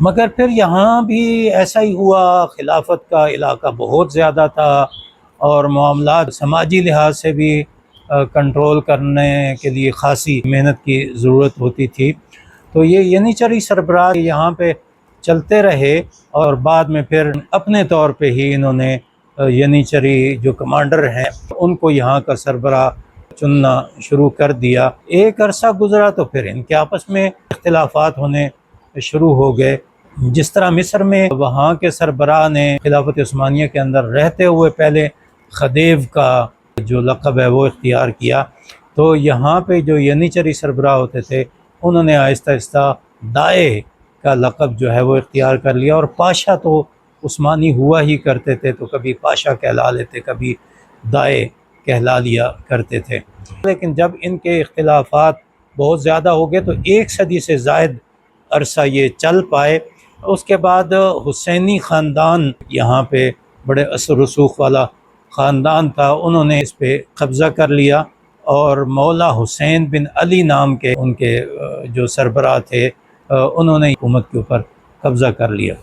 مگر پھر یہاں بھی ایسا ہی ہوا، خلافت کا علاقہ بہت زیادہ تھا اور معاملات سماجی لحاظ سے بھی کنٹرول کرنے کے لیے خاصی محنت کی ضرورت ہوتی تھی۔ تو یہ ینیچری سربراہ یہاں پہ چلتے رہے اور بعد میں پھر اپنے طور پہ ہی انہوں نے ینیچری جو کمانڈر ہیں ان کو یہاں کا سربراہ چننا شروع کر دیا۔ ایک عرصہ گزرا تو پھر ان کے آپس میں اختلافات ہونے شروع ہو گئے۔ جس طرح مصر میں وہاں کے سربراہ نے خلافت عثمانیہ کے اندر رہتے ہوئے پہلے خدیو کا جو لقب ہے وہ اختیار کیا، تو یہاں پہ جو ینیچری سربراہ ہوتے تھے انہوں نے آہستہ آہستہ دائے کا لقب جو ہے وہ اختیار کر لیا، اور پاشا تو عثمانی ہوا ہی کرتے تھے، تو کبھی پاشا کہلا لیتے، کبھی دائے کہلا لیا کرتے تھے۔ لیکن جب ان کے اختلافات بہت زیادہ ہو گئے تو 1 صدی سے زائد عرصہ یہ چل پائے۔ اس کے بعد حسینی خاندان یہاں پہ بڑے اثر رسوخ والا خاندان تھا، انہوں نے اس پہ قبضہ کر لیا، اور مولا حسین بن علی نام کے ان کے جو سربراہ تھے انہوں نے حکومت کے اوپر قبضہ کر لیا۔